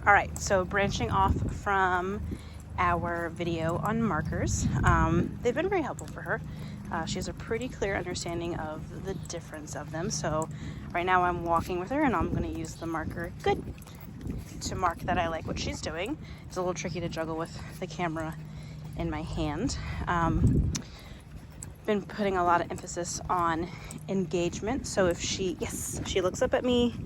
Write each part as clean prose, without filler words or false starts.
All right, so branching off from our video on markers, they've been very helpful for her. She has a pretty clear understanding of the difference of them. So right now I'm walking with her and I'm going to use the marker good to mark that I like what she's doing. It's a little tricky to juggle with the camera in my hand. Been putting a lot of emphasis on engagement. So if she looks up at me,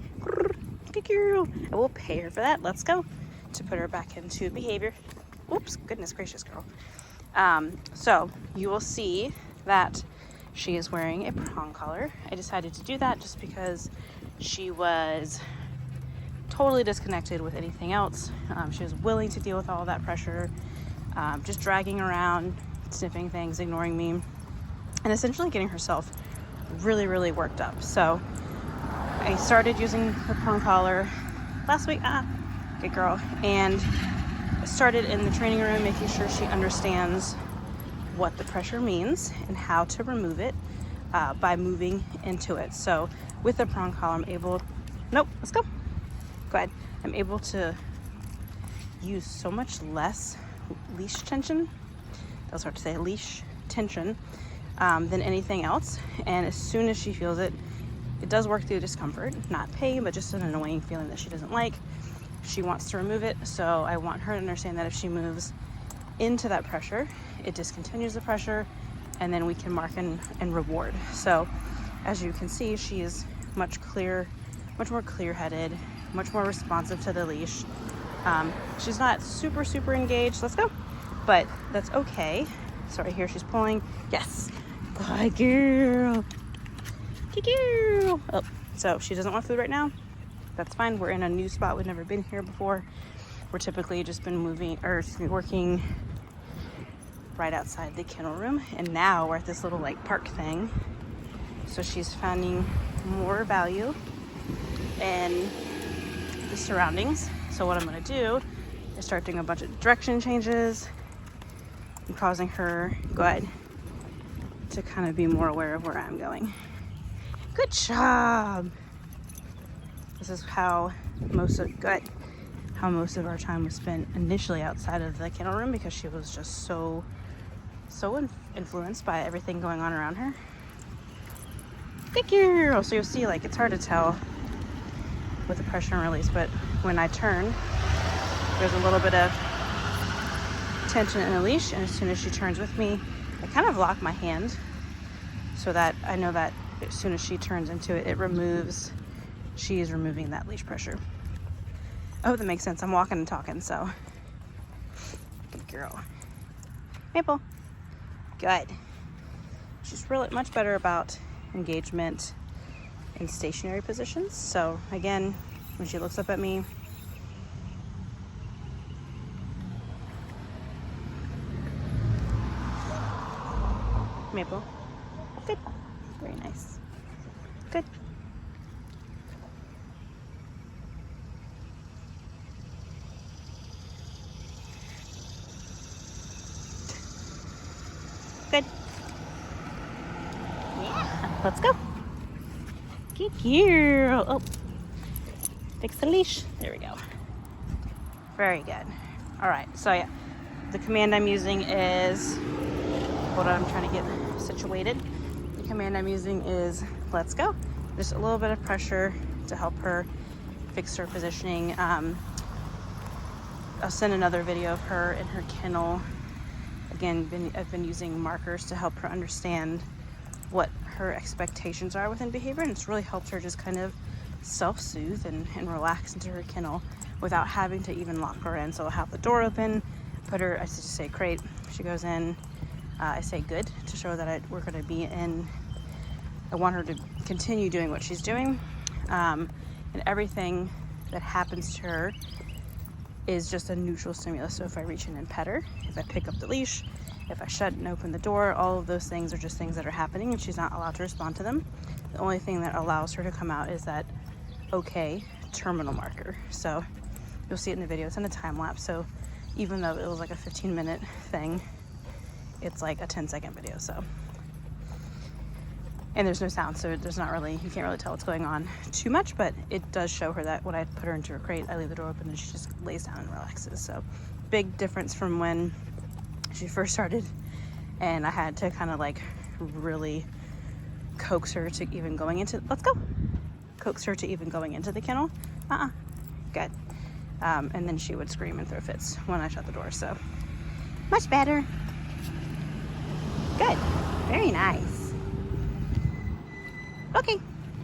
good girl, I will pay her for that. Let's go, to put her back into behavior. Oops, goodness gracious, girl. So you will see that she is wearing a prong collar. I decided to do that just because she was totally disconnected with anything else. She was willing to deal with all of that pressure, just dragging around, sniffing things, ignoring me, and essentially getting herself really, really worked up. So I started using the prong collar last week, good girl, and started in the training room making sure she understands what the pressure means and how to remove it by moving into it. So with the prong collar, I'm able to use so much less leash tension. That's hard to say, leash tension, than anything else. And as soon as she feels it, it does work through discomfort, not pain, but just an annoying feeling that she doesn't like. She wants to remove it, so I want her to understand that if she moves into that pressure, it discontinues the pressure, and then we can mark and reward. So as you can see, she is much more clear-headed, much more responsive to the leash. She's not super engaged, let's go, but that's okay. So right here she's pulling, yes, good girl, good girl. Oh, so she doesn't want food right now. That's fine. We're in a new spot. We've never been here before. We're typically just been working right outside the kennel room, and now we're at this little like park thing. So she's finding more value in the surroundings. So what I'm going to do is start doing a bunch of direction changes and causing her to kind of be more aware of where I'm going. Good job. This is how most of our time was spent initially outside of the kennel room, because she was just so influenced by everything going on around her. Good girl. So you'll see, like, it's hard to tell with the pressure and release, but when I turn, there's a little bit of tension in the leash, and as soon as she turns with me, I kind of lock my hand so that I know that as soon as she turns into it, she is removing that leash pressure. I hope that makes sense. I'm walking and talking, so. Good girl. Maple. Good. She's really much better about engagement in stationary positions. So again, when she looks up at me, Maple. Good. Very nice. Good. Good. Yeah, let's go. Good girl. Oh, fix the leash. There we go. Very good. All right, so yeah, the command I'm using is, hold on, I'm trying to get situated. The command I'm using is let's go. Just a little bit of pressure to help her fix her positioning. I'll send another video of her in her kennel. Again, I've been using markers to help her understand what her expectations are within behavior, and it's really helped her just kind of self-soothe and relax into her kennel without having to even lock her in. So I'll have the door open, I just say crate, she goes in, I say good to show that we're going to be in. I want her to continue doing what she's doing, and everything that happens to her is just a neutral stimulus. So if I reach in and pet her, if I pick up the leash, if I shut and open the door, all of those things are just things that are happening, and she's not allowed to respond to them. The only thing that allows her to come out is that okay terminal marker. So you'll see it in the video. It's in a time lapse, so even though it was like a 15-minute thing, it's like a 10-second video. So and there's no sound, so there's not really, you can't really tell what's going on too much, but it does show her that when I put her into her crate, I leave the door open and she just lays down and relaxes. So big difference from when she first started and I had to kind of like really coax her to even going into, let's go, coax her to even going into the kennel. Good. And then she would scream and throw fits when I shut the door. So much better. Good. Very nice. Okay.